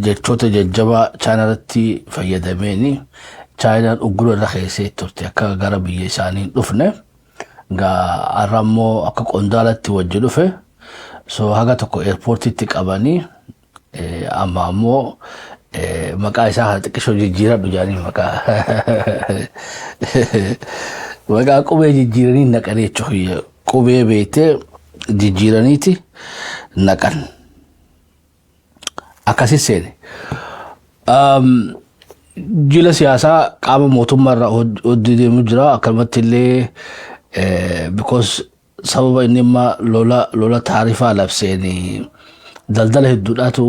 jechoota jajjabaa chaayinaarratti fayyadameeni chaayinaan uggura irra keessee turte akka gara biyya isaanii dhufne arrammoo akka qondaalatti wajji dhufe so haga tokko airportitti qabanii amma ammoo maqaa isaa haa xiqqishoo jijjiiradhu jaanii maqaa qubee jijjiiranii naqanii jechuudha qubee beetee jijjiiraniiti naqan akkasi seene jila siyaasaa qaama mootummaarraa hojii deemu jira akkanumatti illee because sababa inni amma lola taarifaa labseeni daldala hedduudhaatu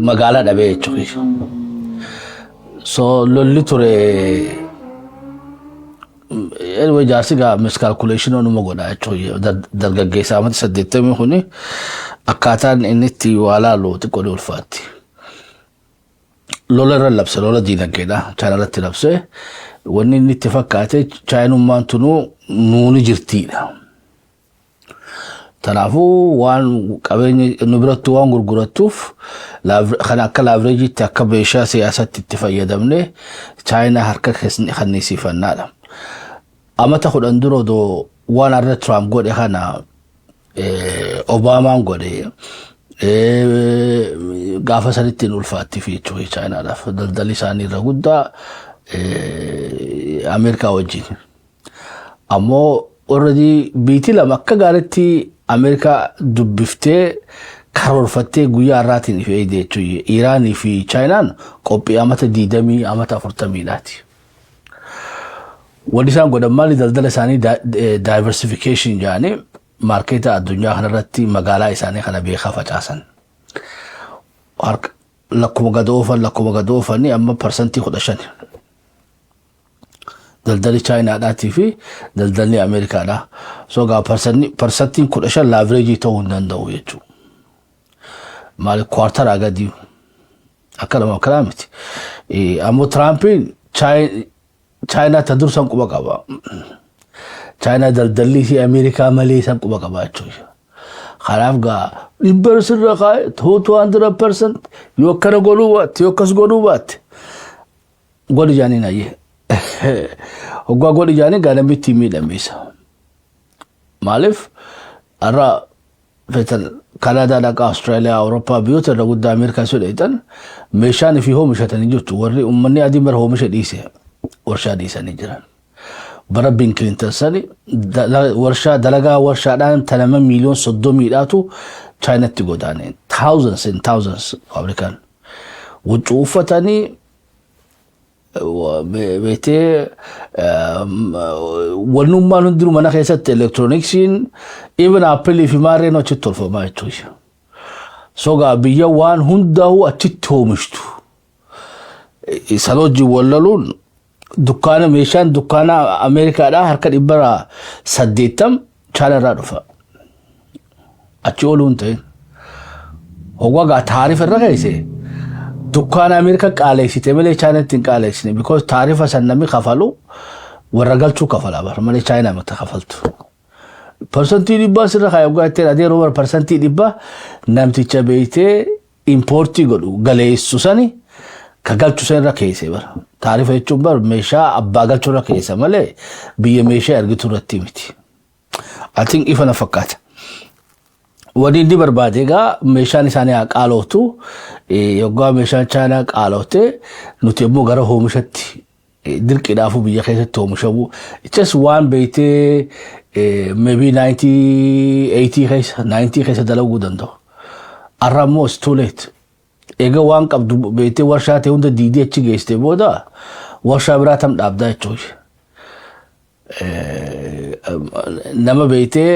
magaalaa dhabee jechuudha so lolli ture anyway jaarsi gaa miscalculation onuma godha jechuudha dargaggeessa amata 80 kuni akkaataan inni itti waa laalu xiqqoo ni ulfaatti lola irra labse lola diinagdeedha chaayinaarratti labse wanni inni itti fakkaate chaayinummaan tunuu nuuni jirtiidha tanaafuu waan qabeenya nu biratti waan gurgurattuuf kan akka laavireejiitti akka beeshaa siyaasatti itti fayyadamne chaayinaa harka kennisiifannaadha amata 10 dura doo waan arra Trump godhe kana Obaamaan godhe gaafa sanitti ulfaatti fi jechuudha chaayinaadhaaf daldalli isaanii irra guddaa Ameerikaa wajjin ammoo already biitii lama akka gaaritti Ameerikaa dubbiftee karoorfattee guyyaa har'aatiin fi eedee jechuudha Iraanii fi Chaayinaan qophii amata 20 amata 40 dhaati wanti isaan godhan maali daldala isaanii diversification jaanii markeeta addunyaa kanarratti magaalaa isaanii kana beekaa facaasan lakkuma gadoofanii amma parsantii 15 daldalli chaayinaadhaatii fi daldalli Ameerikaadha so gaa parsantiin 15 laavireejii ta'uu hin danda'u jechuudha maali kwartaraa gadi akka nama kanaa miti ammoo Tiraampiin China tadursan quba qaba China daldalli fi Ameerikaa malee san quba qaba jechuudha kanaaf gaa dhibbar sirra kaa'e 200% yoo akkana godhuu baatte yoo akkas godhuu baatte godhi jaaniin ayyee hoggaa godhi jaaniin gaa namitti miidhameessa maaliif arraa fetan Kanaadaa dhaqaa Austraaliyaa Awurooppaa biyyoota irra guddaa Ameerikaa sodheetan meeshaan fi oomishatanii jirtu warri uummanni adii mara oomisha dhiise warshaa dhiisanii jiran bara Bill Clinton sani warshaa dalagaa warshaadhaan tanama miliyoon 30 dhaatu Chaayinaatti godaane thousands and thousands fabrikan wuxuu uffatanii beetee wannummaan hundiru mana keessatti elektirooniksiin even Apple fi maarreen achitti tolfamaa jechuudha so gaa biyya waan hundaa'u achitti oomishtu isaan hojii wallaluun dukkaana meeshaan dukkaana Ameerikaadhaa harka 8 Chaayinaarraa dhufa achi ooluun ta'e hoggaa taarifa irra keessee dukkaana Ameerikaa qaaleessite malee Chaayinaatti hin qaaleessine because taarifa san namni kafalu warra galchuu kafala bar malee Chaayinaa mata kafaltu percentii 100 sirra kaayee hoggaa itti adeero bar percentii 100 namticha beeytee importii godhu galeessu sani kagalchu san irra keessee bar taarifa jechuun bar meeshaa abbaa galchuu irra keessa malee biyya meeshaa ergitu irratti miti I think ifana fakkaata wani inni barbaade gaa meeshaan isaanii qaalootu yoggaa meeshaan Chaayinaa qaaloote nuti immoo gara oomishatti dirqiidhaafu biyya keessatti oomishamu just waan beeytee maybe 80 keessa 90 keessa dalaguu danda'u arra immoo it's too late ega waan qabdu beeytee warshaa ta'e hunda diidee achi geessite booda warshaa biraa tam dhaabdaa jechuudha nama beeytee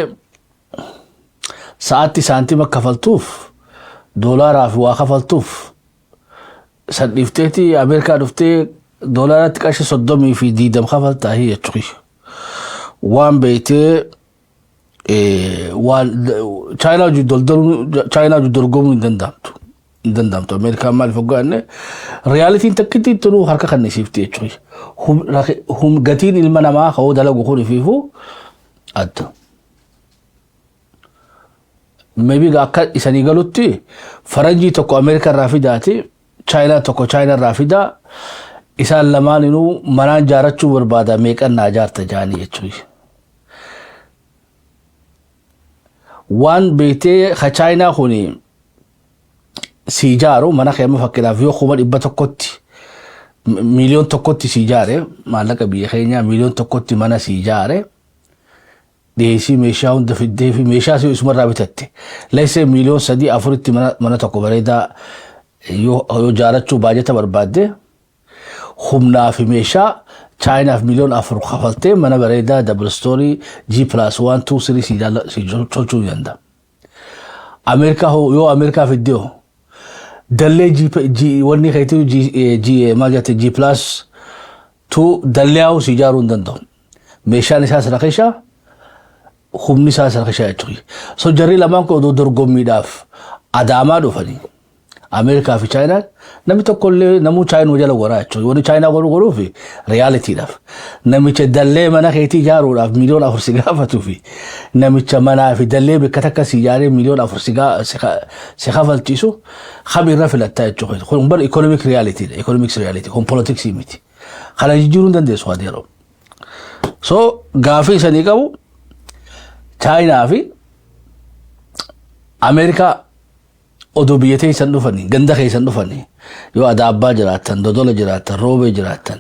saatti saantima kafaltuuf doolaaraaf waa kafaltuuf san dhifteeti Ameerikaa dhuftee doolaaraatti qarshii 30 fi 20 kafaltaa jechuudha waan beeytee waan Chaayinaa dorgomuu hin danda'amtu Ameerikaa maaliif hoggaanne reyaalitiin takkitti tunuu harka kannisiifti jechuudha gatiin ilma namaa ka'uu dalagu kun ifiifuu adda maybe akka isanii galutti faranjii tokko Ameerikaa irraa fidaati Chaayinaa tokko Chaayinaa irraa fidaa isaan lamaan inuu manaan jaarachuu barbaada meeqannaa jaarta jaanii jechuudha. Waan beetee ha Chaayinaa kuni si jaaru mana keema fakkiidhaaf yoo kuma 100 miliyoon tokkotti si jaare maallaqa biyya keenyaa miliyoon tokkotti mana si jaare deesii meeshaa hunda fiddee fi meeshaa si isumarraa bitatte leessee miliyoon 3-4tti mana tokko bareedaa yoo jaarachuu baajata barbaadde humnaa fi meeshaa Chaayinaaf miliyoon 4 kafaltee mana bareedaa double story G+1 2 3 si tolchuu danda'a. Ameerikaa yoo Ameerikaa fiddee dalee wanni kaytu maljate G+2 dalee si jaaruu danda'u. Meeshaan isaa sarakisha humni isaa sarakisha jechuudha. So jarri lamaan kun dorgommiidhaaf adaamaa dhufanii Ameerikaa fi Chaayinaa namni tokkollee namuu Chaayinaa jala waraa jechuudha. Wanni Chaayinaa godhuu fi realityidhaaf namicha dalee mana keetii ijaaruudhaaf miliyoon 4 si gaafatu fi namicha manaa fi dalee bakka takka si ijaaree miliyoon 4 si kafalchiisu khabirra filataa jechuudha. Kun bar economic reality kun politics miti. Kana jijjiiruun dandeessu adeero. So gaafii isanii qabu Chaayinaa fi Ameerikaa odoo biyya teessan dhufanii ganda keessan dhufanii yoo adaabbaa jiraatan dodola jiraatan roobee jiraatan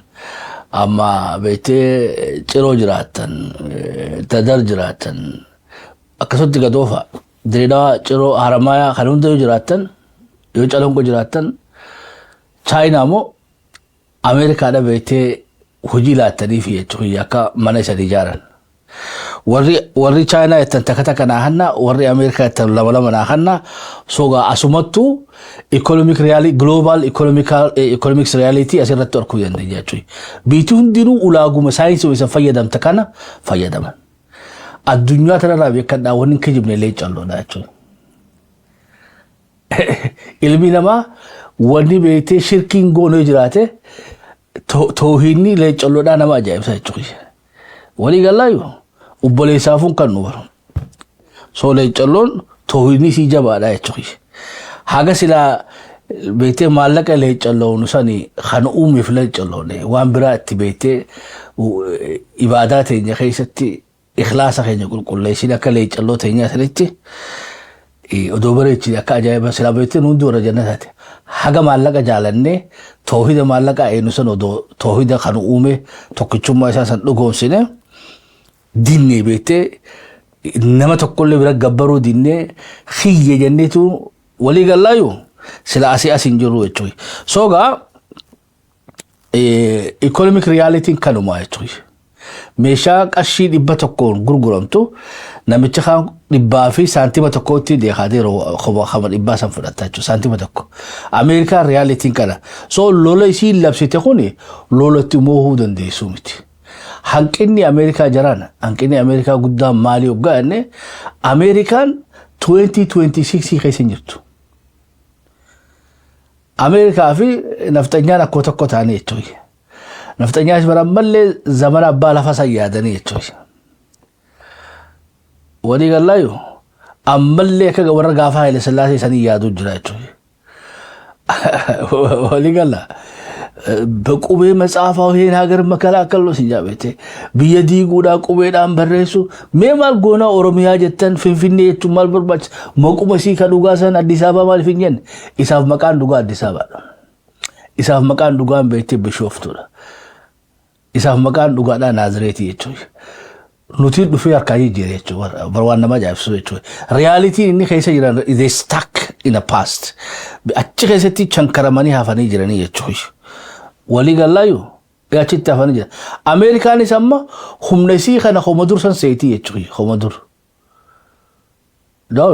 amma beetee ciroo jiraatan dadar jiraatan akkasutti gadoofa Direedawaa ciroo Haramayaa kan hunda yoo jiraatan yoo calonqoo jiraatan Chaayinaa moo Ameerikaadha beetee hojii laattanii fi jechuudha akka mana isanii ijaaran. warri China yatan takata kana hanna warri America yatan lama na hanna soga asumattu economic reality global economics reality asirratti arku yande jechuudha. Biitu hundinuu ulaaguma science wisa fayyadam takana fayyadaman. Addunyaa tanarraa beekadhaa wanni kijibne lee calloodha jechuudha. Ilmi namaa wanni beekte shirkiin goonoo jiraate toohinni lee calloodha nama ajaa'ibsa jechuudha. Wali galaayu ubboleessaafun kan nu baru. So lee calloon toohinni si jabaadha jechuudha. Haga sila beekte maallaqa lee calloon sani kan uumeef lee calloon waan biraa itti beekte ibaadaa teenya keessatti ikhlaasa keenya qulqulleessina akka lee calloo teenya sanitti odoo bareechi akka ajaa'iba sila beekte nundi warra jannataati. Haga maallaqa jaalannee toohida maallaqa eenyu san odoo toohida kan uume tokkichummaa isaa san dhugoomsine dinne beekte nama tokkollee bira gabbaruu dinne xiyye jenneetu walii galaayu sila asii asiin jiru jechuudha. Sogaa economic reality kanuma jechuudha. Meeshaa qarshii 100 gurguramtu namicha kan 100 fi saantima tokkotti deeqadeero khama 100 san fudhataa jechuudha saantima tokko. Ameerikaa reality kana so lola isii labsite kuni lolatti moohuu dandeessu miti. Hanqinni Ameerikaa jarana hanqinni Ameerikaa guddaa maali hoggaanne Ameerikaan 2026 keessa jirtu. Ameerikaa fi naftanyaan akkoo tokko taane jechuudha. Naftanyaan barammalle zamana abbaa lafa sayyaadanii jechuudha. Walii galaayu ammallee akka warra gaafa Haile Sillaasee sanii yaaduu jira jechuudha. Walii galaa በቁቤ መጽሐፋው ይሄን ሀገር መከላከል ነው ሲያበቴ በየዲጉዳ ቁቤዳን በረሱ ሜማል ጎና ኦሮሚያ ጀተን ፍንፍኔ የቱማል በርባች መቁመሲ ከዱጋሰን አዲስ አበባ ማልፍኘን ኢሳፍ መቃን ዱጋ አዲስ አበባ ኢሳፍ መቃን ዱጋን በእቴ በሾፍቱ ኢሳፍ መቃን ዱጋዳ ናዝሬት ይቹ ኑቲ ዱፍ ያርካጂ ጀሬቹ በርዋና ማጃፍሱ ይቹ ሪያሊቲ እኒ ከይሰ ይራን ኢዝ ስታክ ኢን አ ፓስት አጭ ከሰቲ ቸንከረማኒ ሀፋኒ ጀረኒ ይቹ wali galaayu yaachita afaan jira Ameerikaan isamma humnesi kana khomadur san seeti yechuhi khomadur no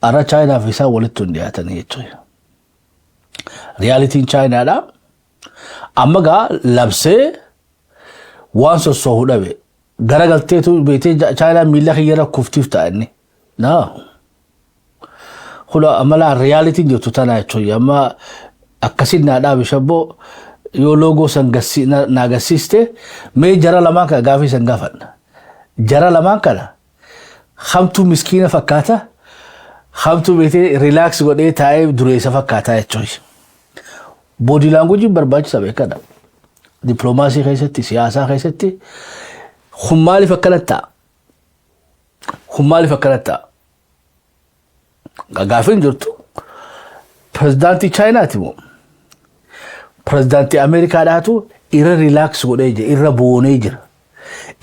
ara China visa walitun diatan yechuhi reality in China da amaga labse once so hudabe garagalte tu bete China milla khiyara kuftifta anni na khula amala reality jotu tana yechuhi amma akasidna da bishabbo yo logo sangasi nagasiste me jara lama ka gafi sangafan jara lama kana khamtu miskina fakata خمتو بيتي ريلاكس قد ايه تايب دريسة فكاتا يتشوش بودي لانجوجي برباج سبه كده دبلوماسي خيستي سياسة خيستي خمالي فكرتا غافين جرتو برزدانتي چاينا تيمو برزدانتي امريكا داتو إيرا ريلاكس قد ايه إيرا بوني جر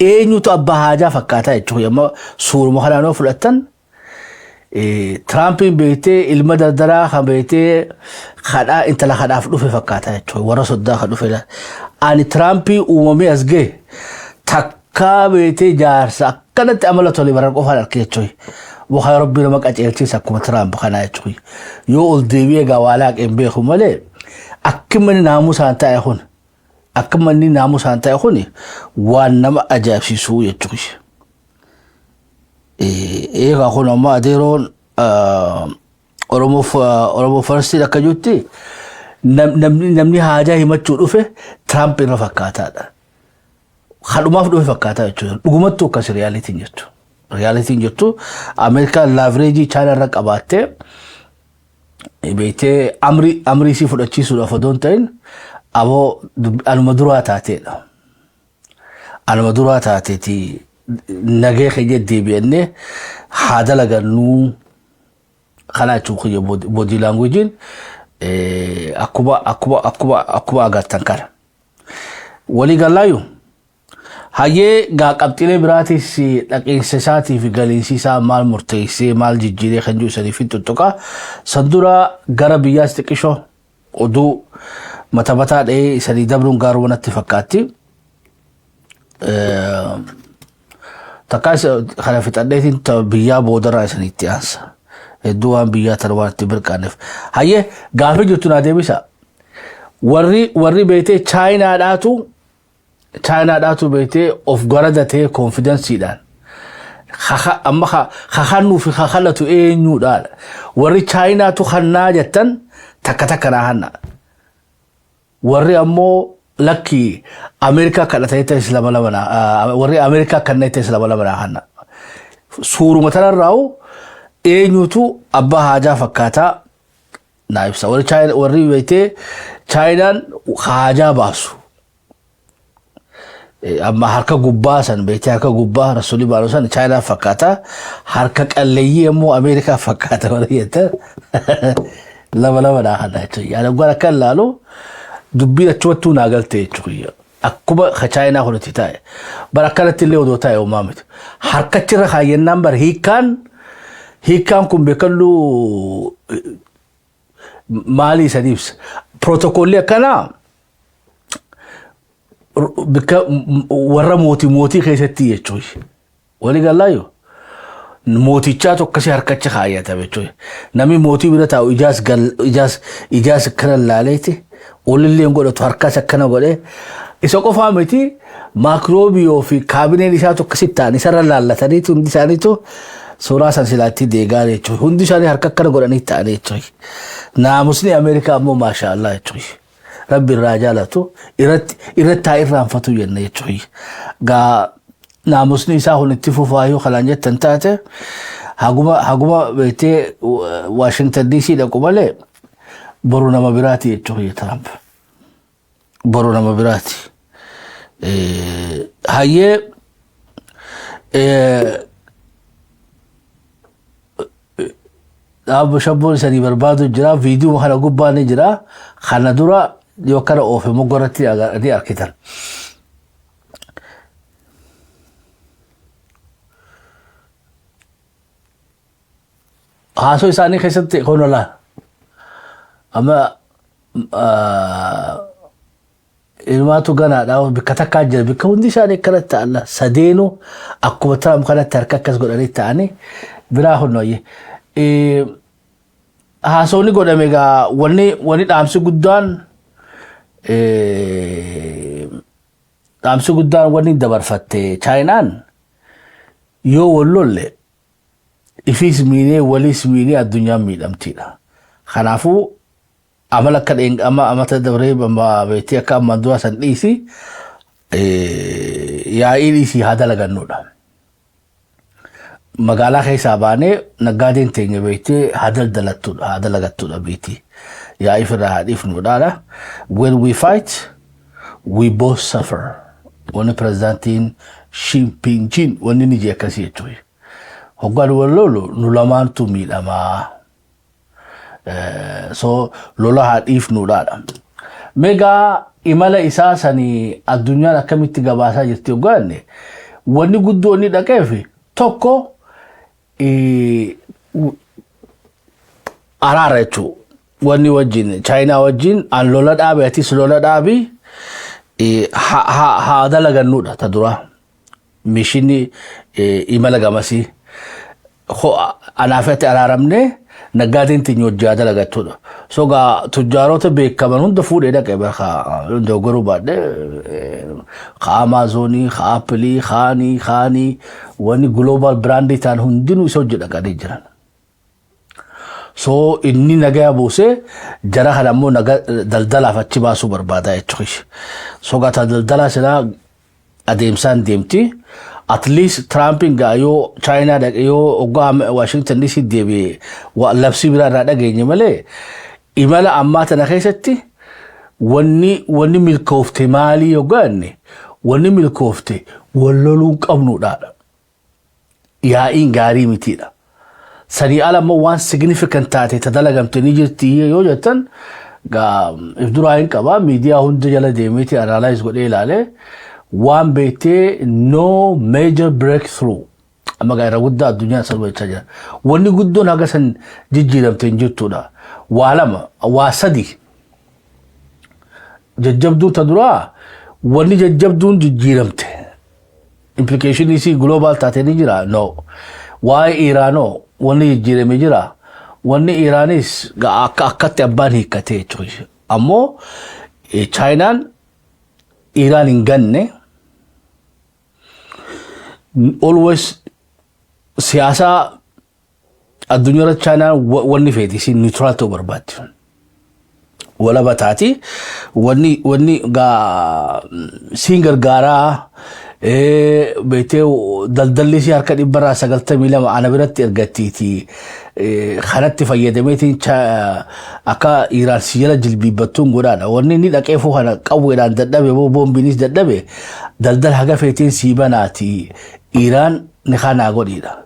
اينيو تو أبا حاجة فكاتا يتشوش يما سور مخلانو فلتن ترامب بيتي المدردرا خبيتي خدا انت لا خدا فدو فكاتا يتشوي ورا صدا خدو فلا اني ترامب ومامي ازغي تكا بيتي جارسا كانت عملته لي برق وفال كيتشوي وخا ربي لما قاچيلتي سكم ترامب خنا يتشوي يو الديبي غوالاك ام بيخو مله اكمن ناموس انت يخون اكمن ناموس انت يخوني وانما اجابسي سو يتشوي إيه أخونا ما أديرون أورومو فرسي لك جوتي نمني حاجة هي ما تشوفه ترامب نفكاتا خلوا ما فدوا فكاتا يجوا لقمتو كسر رياليتي نجتو أمريكا لافريجي تشانا رك أباته بيته أمري سي فد أشي سودا فدون تين أبو المدورة تاتي تي نجاح جدي بينه هذا لقنو خلا تشوفي بودي لانجوجين أكوا أقعد تنكر ولي قال لايو هاي قاك أبتلي براتي لكن ساتي في جاليسي سا مال مرتيسي مال جيجيري خنجو سريفين تتوكا صدورا غربية استكشو ودو متى إيه سري دبرون غارون اتفاقاتي تكاس خلافة أديتين تبيا بودرا سنيتيانس الدوام بيا تروان تبركانف هاي غافي جتنا ديبسا وري بيتي تشاينا داتو بيتي اوف غردته كونفيدنس دان خخنو في خخلتو اي نيو دال وري تشاينا تو خنا جتن تكتكنا هنا وري امو لكي أمريكا كانت إسلام لمنا وري أمريكا كانت إسلام لمنا هنا سورو مثلا راو نيوتو أبا حاجة فكاتا نايفسا وري بيتي تشاينا حاجة باسو أما حركة قباسا بيتي حركة قبا رسولي باروسا تشاينا فكاتا حركة قلية مو أمريكا فكاتا وريتا لمنا هنا يعني أقول لك لالو دبي أشوتو ناقلتي شوية أكوبا خشاينا خلتي تاي بركالة اللي ودو تاي ومامت حركة ترى هاي النمبر هي كان كم بيكلو مالي سديبس بروتوكولي كنا بك ورا موتي خيستي شوي ولي قال لا موتي تشاتو كسي حركة خاية تبي نامي موتي بدا تاو إجاز كرل لاليتي وللي نقول تحركة سكنا قوله إسقو فهمتي ماكروبيو في كابينة لساتو كسيتاني سر الله تانيتو ندي سانيتو سورة سانسلاتي ديغالي تشوي هندي ساني حركة كنا قوله نيتاني تشوي ناموسني أمريكا أمو ما شاء الله تشوي ربي الرجالة إرت تاير رانفتو ينّي تشوي غا ناموسني ساهو نتفو فايو خلانجة تنتاته هاقوما بيتي واشنطن دي سي لقوما برونا مبراتي تشوي ترامب برونا مبراتي هاي أبو شابون سني بربادو جرا فيديو مخلا قباني جرا خانا دورا يوكرا أوفي مقرتي دي أركتر هاسو إساني خيست يقولون الله أما ilmaatu ganaadhaa bika takkaa jira bika hundi isaanii akkana ta'an sadeenu akkuma Tiraamp kana tarka akkas godhanii ta'anii biraa hunnoyye haasoonni godhame egaa wanni dhaamsi guddaan wanni dabarfatte Chaayinaan yoo wallolle ifiis miinee waliis miinee addunyaan miidhamtiidha. Kanaafuu amala kan amata dabree bamba beetii akka amandua san dhiisi yaa dhiisi haa dalagannuudha. magaalaa keessaa baanee naggaadeen teenya beektee hadalagattuudha beektii. Yaa'ii firraa haadhiifnuudhaadha. When we fight, we both suffer. Wanni pirezidaantiin Xi Jinping wanni ni jee akkasii jechuudha. Hoggaan wal lolu nu lamaantu miidhamaa. So lola haadhiifnuudhaadha. Meegaa imala isaa sanii addunyaan akkamitti gabaasaa jirti hoggaanne wanni guddoo inni dhaqeefi tokko araara jechuudha. Wanni wajjin China wajjin an lola dhaabe atis lola dhaabi haa dalagannuudha ta dura mishinni imala gamasii anaafatti araaramne naggaadeen teenya wajjin haa dalagattuudha. So gaa tujjaaroota beekaman hunda fuudhee dhaqee beekaa hunda garuu baadhe haa Amaazonii haa Appilii haanii wanni global brandii ta'an hundinuu isa hojii dhaqanii jiran. So inni nagaa buuse jara kana ammoo daldalaaf achi baasuu barbaada jechuudha. So gata daldala sila adeemsaan deemti. At least Trumpin gaa yoo China dhaqee yoo oggaa Washington DC deebi'ee labsii biraa irraa dhageenye malee imala ammaa tana keessatti wanni milkoofte maalii yoogaanne wanni milkoofte walloluun qabnuudhaadha. Yaa'iin gaarii mitiidha. Sanii ala ammoo waan significant taate tadalagamte ni jirti yoo jettan gaa if duraa hin qabaa miidiyaa hunda jala deemeeti analyze godhee ilaale waan beektee no major breakthrough amma gaa irra guddaa addunyaa salphachaa jira. Wanni guddoon haga san jijjiiramte hin jirtudha. Waa lama waa sadi jajjabduun ta duraa wanni jajjabduun jijjiiramte implication isii global taate ni jira no waa'ee Iraanoo wanni jijjiirame jira wanni Iraanis akkatti abbaan hiikkatee jechuudha. Ammoo Chaayinaan Iraan hin ganne always siyaasa addunyaa Chaayinaan wanni feeti si neutral ta'uu barbaaddi. Wala bataati wanni gaa siin gargaaraa beetee daldalli si harka 192 ana biratti ergattiiti kanatti fayyadameetiin akka Iraan si jala jilbiibbattuun godhaadha. Wanni inni dhaqeefuu kana qawweedhaan dadhabe boombiinis dadhabe daldala haga feetiin sii banaati Iraan ni kanaa godhiidha.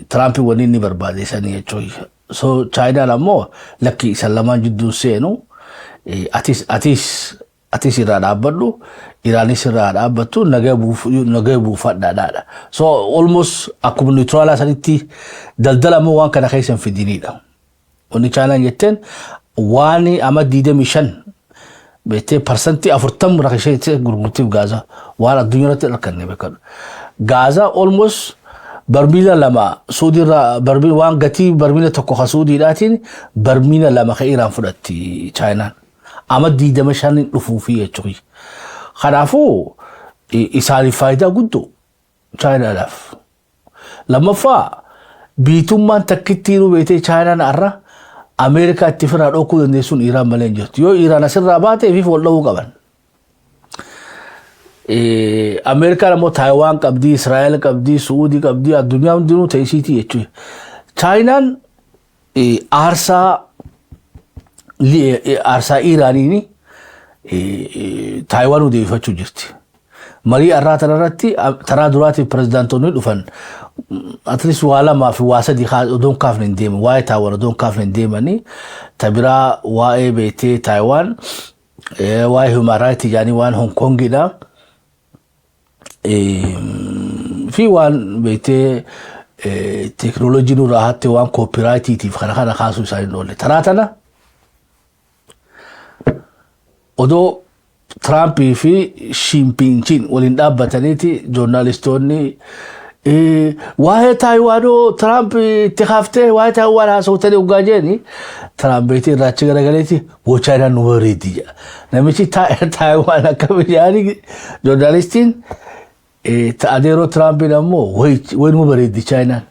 Trump wanni inni barbaadeessanii jechuudha. So China ammoo lakki isa lamaan jidduu seenu atis irraa dhaabbadhu Iraanis irraa dhaabbattu nagaa buufadhaadhaadha. So almost akkuma neutraalaa sanitti daldala ammoo waan kana keessa hin fidiniidha. Wanni China jetteen waan ama 25 beektee parsantii 40 rakishee gurgurtiif Gaazaa waan addunyaatti rakkanne beekadhu. Gaazaa almost barmiila lama Suudiirraa barmiila waan gatii barmiila tokko ka Suudiidhaatiin barmiila lama ka Iraan fudhatti Chaayinaan. Ama 25 dhufuufi jechuudha. Kanaafuu isaaniif faayidaa guddoo Chaayinaadhaaf. Lammaffaa biitummaan takkittiinuu beektee Chaayinaan har'a Ameerikaa itti firaa dhokuu dandeessuun Iraan malee hin jirtu. Yoo Iraan asirraa baateef wal dha'uu qaban. Amerikaan ammoo Taayiwaan qabdii, Israa'el qabdii, Suudii qabdii, addunyaa hundinuu ta'isiitii jechuudha. Chaayinaan aarsaa Iraaniin Taayiwaan deebifachuu jirti. Marii arraa tanarratti taraa duraatiif pirezidaantoonni dhufan at least waa lamaa fi waa sadii odoon kaafne hin deeman waa'ee Taayiwaan odoon kaafne hin deemanii tabiraa waa'ee beektee Taayiwaan waa'ee human rights yaani waan Hong Kongidha. في وان بيتي تكنولوجي نورا حتى وان كوبيرايتي تيف خنا خاصو ساين دول تراتنا ودو ترامب في شيمبينجين ولين دابتنيتي جورناليستوني واي تايوانو ترامب تخافته واي تايوان صوتني وغاجيني ترامب بيتي راتشي غرغليتي وچاينا نوريدي نمشي تايوان كبياني جورناليستين تأديرو ترامب نمو وين مو بريد China.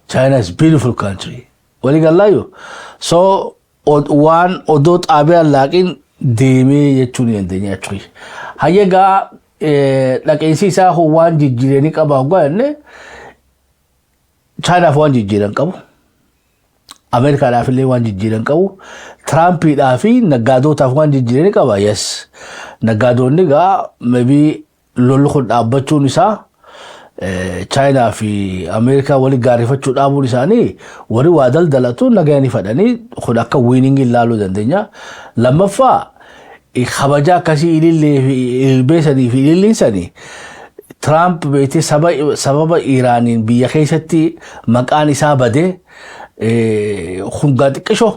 China is beautiful country. ولي قال لايو. So one odot abe lakin deme yechuni endenya chui. Hayega dhaqeensi isaa waan jijjiiranii qaba hogga'anne Chaayinaaf waan jijjiiran qabu. Ameerikaadhaaf illee waan jijjiiran qabu. Tiraampiidhaaf fi naggaadotaaf waan jijjiiranii qaba. Yes. Naggaadoonni egaa maybe lolli kun dhaabbachuun isaa Chaayinaa fi Ameerikaa waliin gaarrifachuu dhaabuun isaanii warri waa daldalatu nagayanii fadhanii kun akka wiiningii ilaaluu dandeenya. Lammaffaa kabajaa akkasii ilbeessanii fi ililliinsanii Trump beekte sababa Iraaniin biyya keessatti maqaan isaa badee hundaa xiqqisho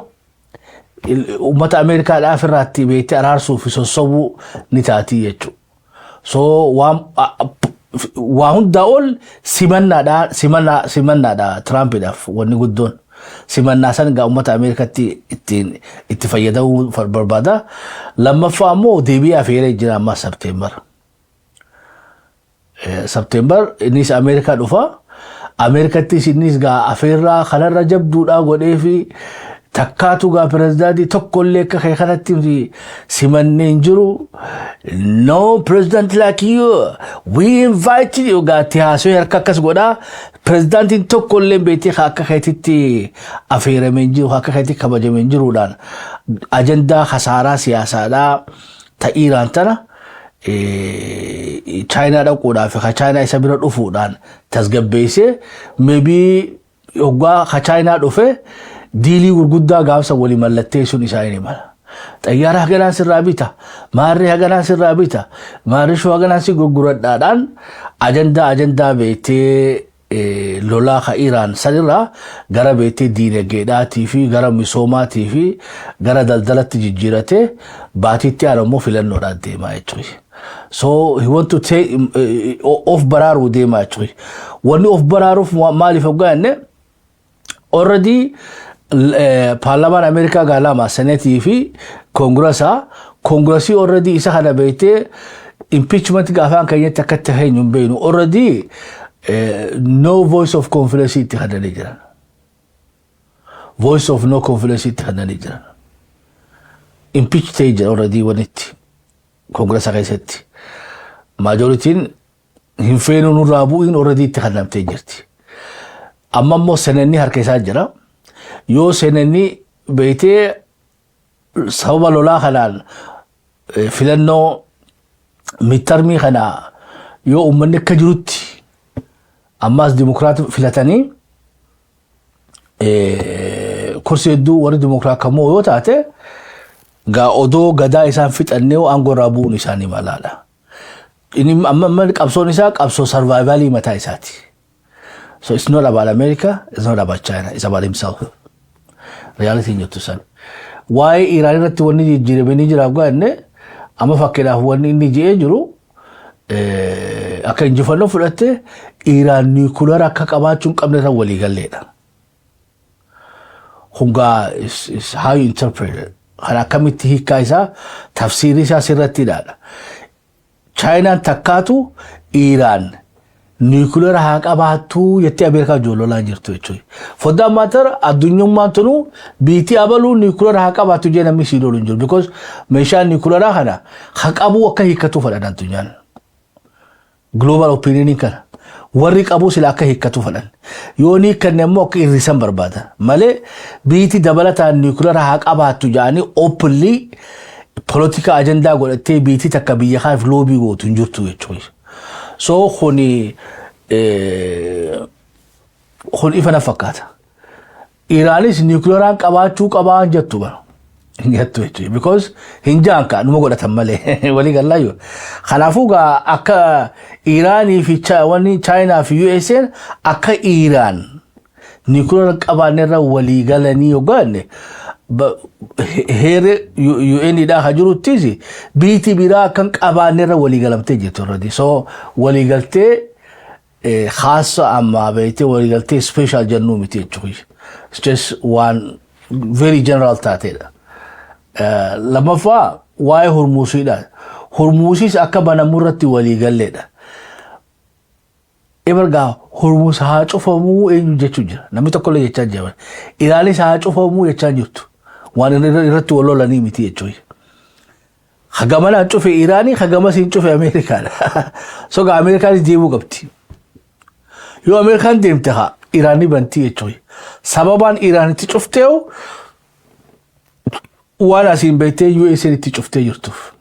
uummata Ameerikaadhaaf irratti beekte araarsuu fi sossobuu ni taati jechuudha. So waa hundaa ol simannaadha Trumpiidhaaf wanni guddoon. Simannaa san gaa uummata Ameerikaatti itti fayyadamuu barbaada. Lammaffaa immoo deebii afeeree jira amma September innis Ameerikaa dhufa. Ameerikattis innis gaa afeerraa kanarra jabduudhaa godhee fi takkaatu gaa pirezidaantii tokkollee akka kee kanatti simannee hin jiru. No president like you, we invite you gaa itti haasawee harka akkas godhaa. Pirezidaantiin tokkollee beektii akka keetitti afeeramee hin jiru, akka keetti kabajamee hin jiruudhaan ajandaa hasaaraa siyaasaadhaa ta'iiraan tana Chaayinaa dhaquudhaaf Chaayinaa isa bira dhufuudhaan tasgabbeessee maybe hoggaa Chaayinaa dhufe diilii gurguddaa gaafsa walii mallatteessuun isaanii mala. Xayyaara haganaan sirraa bita, maarree haganaan sirraa bita, maarree shoo haganaan si gurguradhaadhaan ajandaa beektee lolaa Iraan sanirraa gara beektee diinagdeedhaatii fi gara misoomaatii fi gara daldalatti jijjiiratee baatiitti aanammoo filannoodhaan deemaa jechuudha. So he want to take of baraaru deemaa jechuudha. Wanni of baraaruuf maaliif hoggaanne already Parliament America galama Senate fi Congressii already isa kana beekte impeachment gaafaan keenyatti akka ta'e hin beeknu already no voice of confidence itti hadanii jiran. Voice of no confidence itti hadanii jiran. Impeach ta'e jira already wanitti Congress keessatti. Majoritiin hin feenu nurraa bu'in already itti hadamtee jirti. Amma immoo Senate harka isaa jira. Yoo Senate beekte sababa lolaa kanaan filannoo midtermii kana yoo uummanni akka jirutti ammas dimokiraat filatanii kursi hedduu warri dimokiraat kammoo yoo taate gaa odoo gadaa isaan fixannee aangoo irraa bu'uun isaanii malaadha. Inni amma qabsoon isaa qabsoo survivalii mataa isaati. So it's not about America, it's not about China, it's about himself. Reality nyutu san. Why Iran irratti wanni jijjiiramanii jira afgaanne amma fakkeedhaaf wanni inni jee jiru akka injifannoo fudhatte Iran nuclear akka qabaachuun qabne irra walii galleedha. Hungaa is how you interpret it. Kan akkamitti hiikaa isaa tafsiirii isaa sirratti dhaadha. China takkaatu Iran nuclear haa qabaattu jettee Ameerikaa joololaa jirtu jechuudha. For that matter addunyummaan tunu biitii abaluu nuclear haa qabaattu jee namni sii loolu hin jiru. Because meeshaan nuclear kana haa qabu akka hiikkatu fedhan addunyaan. Global opinion kana warri qabu sila akka hiikkatu fedhan. Yoo ni kanneen immoo akka hir'isan barbaada. Malee biitii dabalataan nuclear haa qabaattu jedhanii openly political agenda godhattee biitii takka biyya kaaf loobii gootu hin jirtu jechuudha. So khuni ifana fakkaata. Iraanis nuclearaan qabaachuu qabaan jettu bara. Jettu jechuudha. Because hinjaan ka numa godhatan malee walii gallaayyoo. Kanaafuu gaa akka Iraanii fi China fi USA akka Iraan nuclear qabaanirra walii galanii yookaan heere UN dha hajuruttiisi biitii biraa kan qabaanirra walii galamtee jirtu already. So walii galtee khaasa amma beekte walii galtee special jennuu miti jechuudha. It's just one very general taateedha. Lammaffaa waa'ee Hormuusiidha. Hormuusis akka banamurratti walii galleedha. Ebergaa Hormuus haa cufamuu eenyu jechuu jira. Namni tokkollee jechaa jira. Iraanis haa cufamuu jechaa jirtu. Waan irratti wal lolanii miti jechuudha. خجمنا نشوف إيراني خجمنا سنشوف أمريكا سوق أمريكا ديمو قبتي يو أمريكا ديمتها إيراني بنتي يجوي سببان إيراني تشوفتيو وانا سين بيتي يو إس إن تشوفتي يرتوف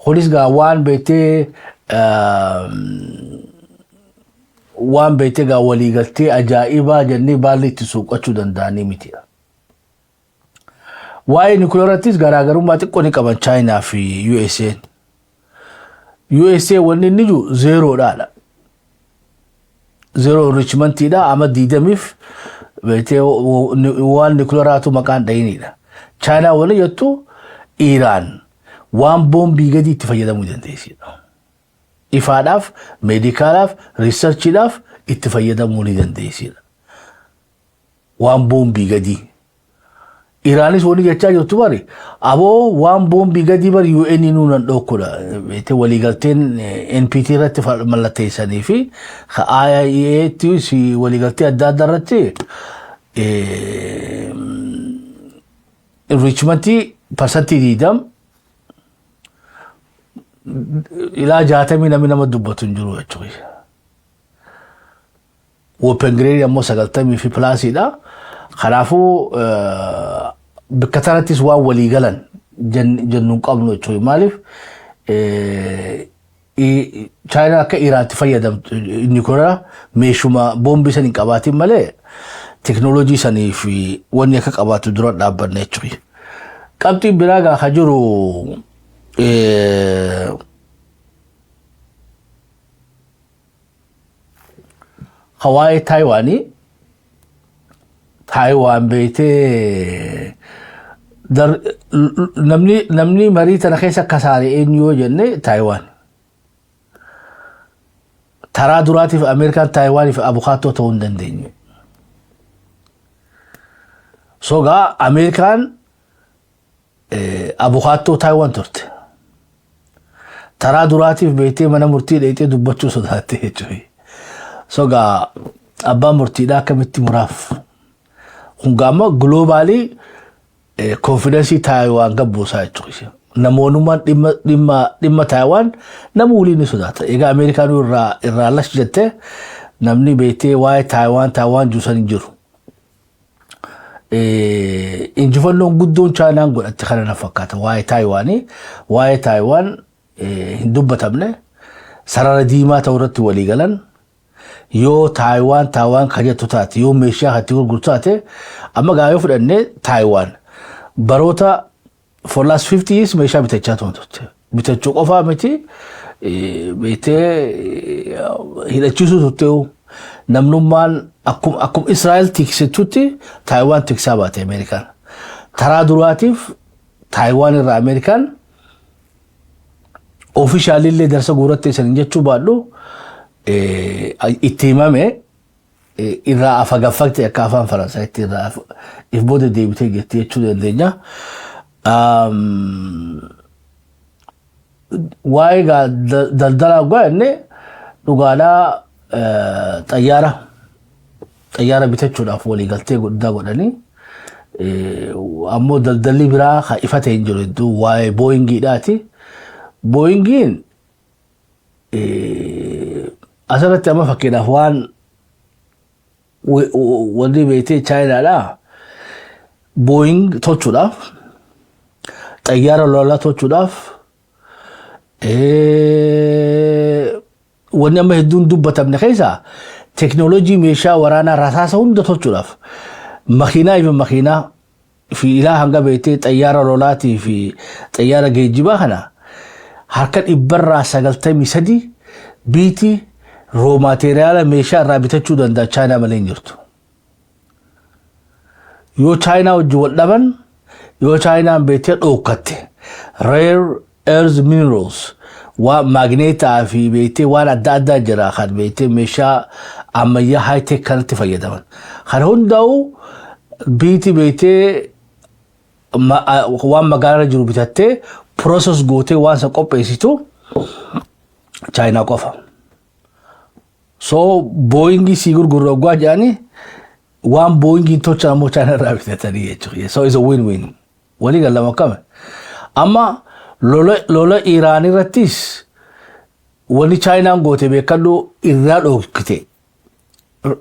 خليس وان بيتي وان بيتي ولي قلتي أجائبا جني بالي تسوق أشو دنداني متيا واي نيكولوراتيس غاراغرو ما تكوني كمان تشاينا في يو اس اي يو اس اي وني نيجو زيرو دالا زيرو ريتشمنت دا اما ديدميف بيتي وان نيكولوراتو مكان دايني دا تشاينا وني يتو ايران وان بومبي غدي تفيدمو دنديسي إفاداف ميديكالاف ريسيرشلاف اتفيدمو دنديسي وان بومبي غدي إيرانيس وني جتشا جوتو باري أبو وان بومبي غدي بار يو إن إنو ندوكولا بيتي وليغالتين إن بي تي رات ملاتي ساني في خا آي آي إي تي سي وليغالتي أداد راتي ريتشمنتي برسنتي ديدم إلى جاتا من مدبوتون جرو أشوي وبنغري أمو سقلتمي في بلاسي دا خلافو بكثرة سوا وليغلن جنون قبل أشوي مالف China كإيران تفيدم نيكولا ميشوما بومبي سنين كباتي مالي تكنولوجي سني في ونيا كباتو درات دابر نيتشوي كابتي براغا خجرو هواي تايواني تايوان بيتي در نمني مريتا نخيسا كساري إنيو جنة تايوان ترى دراتي في أمريكا تايواني في أبو خاتو توندن دينيو سوغا أمريكان أبو خاتو تايوان ترت ترى دراتي في بيتي منا مرتي ليتي دبتشو صداتي جوي سوغا أبا مرتي دا كمتي مراف هنغاما جلوبالي confidence Taiwan gabbu sa choisi namonuman dimma Taiwan namuli ni sudata ega Americanu irra lash jette namni bete wai Taiwan jusan jiru injifallo guddon China ngol atkhana nafakata wai Taiwan hindubbatamne sarara dima tawrat wali galan yo Taiwan khajatu tati yo mesha hati gurtate amma gayo fudanne Taiwan baroota for last 50 years meeshaa bitachaa turte bitachuu qofaa miti bitee hidhachiisuu turte namnummaan akkum Israa'el tiksitutti Taiwan tiksaa baate Ameerikaan taraa duraatiif Taiwan irraa Ameerikaan officially illee darsa guuratte san jechuu baadhu itti himame irraa afagaffakte akka afaan Faransaaytti irraa if booda deebitee jettee jechuu dandeenya. Waa'ee daldalaa goone dhugaadhaa xayyaara bitachuudhaaf waliigaltee guddaa godhanii ammoo daldalli biraa ifatee hin jiru hedduu waa'ee Boeingiidhaati. Boeingiin asirratti amma fakkeedhaaf waan wanni beetee Chaayinaadhaa Boeing tolchuudhaaf xayyaara lolaa tolchuudhaaf wanni amma hedduun dubbatamne keessaa teknoolojii meeshaa waraanaa rasaasa hunda tolchuudhaaf makiinaa fi ilaa hanga beetee xayyaara lolaatii fi xayyaara geejjibaa kana harka 193 biitii raw material meeshaa irraa bitachuu danda'a China malee hin jirtu. Yoo China wajji wal dhaban yoo China beetee dhookatte rare earth minerals waan magneetaa fi beetee waan adda addaa jira kan beetee meeshaa ammayyaa high tech kanatti fayyadaman. Kan hundaa'u biitii beetee waan magaalaa jiru bitattee process gootee waan san qopheessitu China qofa. So Boeing si gurgurro gwajani one Boeing tolcha mo China rabita tani yecho. So it's a win-win. Wali galla makame. أما لولا إيراني رتيس وني تشاينا غوتي بيكالو إرادو كتي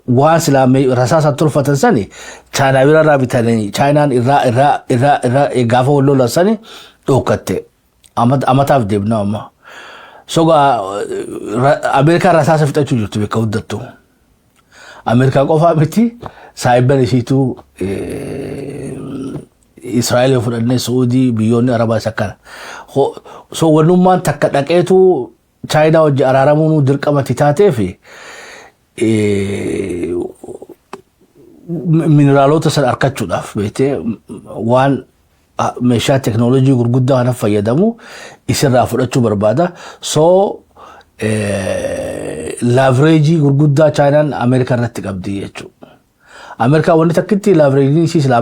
وانس لامي رساسة طرفة سني تشاينا بيرا رابطاني تشاينا إرا إغافو لولا سني أوكتي أما تاف ديبنا أما سوغا أمريكا رساسة فتاچو جوتي بيكودتو أمريكا قفا بتي سايبن شيتو إسرائيل فرنة سعودي بيون عربا سكر خو سو ونمان تكتاكيتو تشاينا وجه أرارمونو دركما تتاتي في مينرالو تسر أركاتشو داف بيتي وان مشا تكنولوجي غرغدا هنا فيدمو يسر رافراتشو بربادا سو لافريجي غرغدا تشاينا أمريكا رتقبدي يچو أمريكا وني تكتي لافريجي سيس لا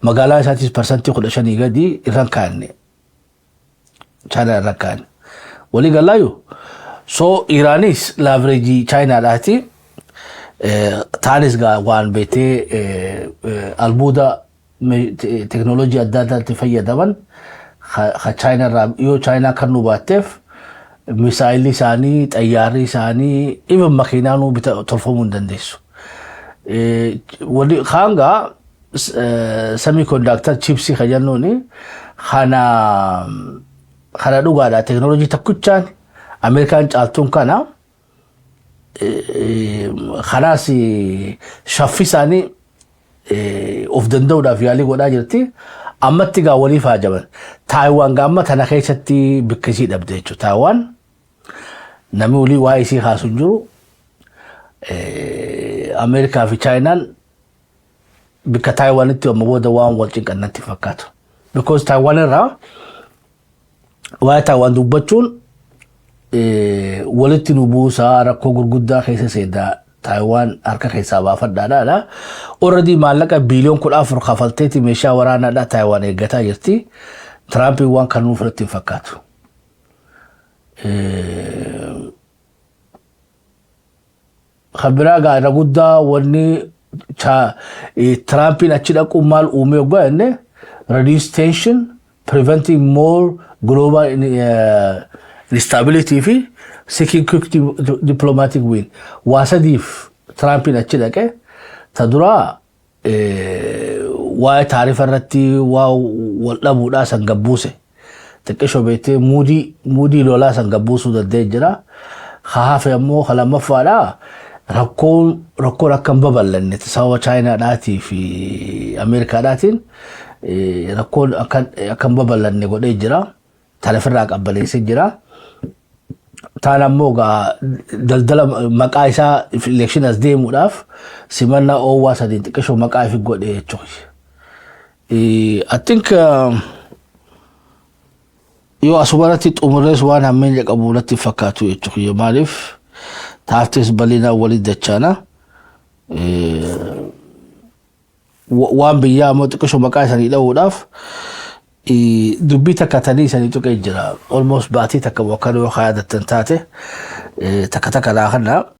مغالا ساتيس برسنتي خدشاني غدي رانكاني تشاينا رانكان ولي قال سو إيرانيس لافريجي تشاينا لاتي تانيس غا وان بيتي البودا تكنولوجيا داتا تفيا دبن خ تشاينا راب يو تشاينا كنو باتف ميسايلي ساني طياري ساني ايفن ماكينانو بترفمون دنديسو ولي خانغا سيمي كوندكتور تشيبسي خجانوني خانا دوغا دا تكنولوجي تكوتشان أمريكان جالتون كنا خلاصي شافي ساني of the دولة في علي ولا جرتي أما تيجا ولي فاجبن تايوان قامة أنا خيشتي بكشيد أبديتشو تايوان نمولي وايسي خاسنجرو أمريكا في تشاينا بك تايوان تيو مبودا وان والجين كنا تفكاتو because تايوان را واي تايوان دوبتشون ولتي نبوسا ركو غرغدا خيسه سيدا تايوان اركا خيسا بافدا دا اوريدي مالكا بليون كل افر خفلتي ميشا ورانا دا تايوان يغتا يرتي ترامب وان كانو فرتي فكاتو خبراغا رغدا وني ترامب نچدقو مال اوميغا ان reduce tension preventing more global instability في seeking quick diplomatic win واسديف ترامب نتشدك تدرا واي تعرف الرتي ولا بودا سنغبوسه تكشو بيتي مودي لولا سنغبوسو ددجرا خاف يمو خلا مفادا ركون ركم ببلن تساوى تشاينا داتي في امريكا داتين ركون اكن ببلن غدجرا تعرف الراق ابلي سجرا تانا موغا دلدل مقايسا في election as day موداف سيمنا او واسا دي تكشو مقاي في غودي تشوي I think يو اسوبرتي تمرس وانا من يقبولتي فكاتو يتخي مالف تافتس بلينا وليد دچانا وان بيا مو تكشو مقايسا دي داف دبيتا كاتاليسا نيتو كيجرا almost باتي تكا وكانو خايدة تنتاتي تكا لاخنا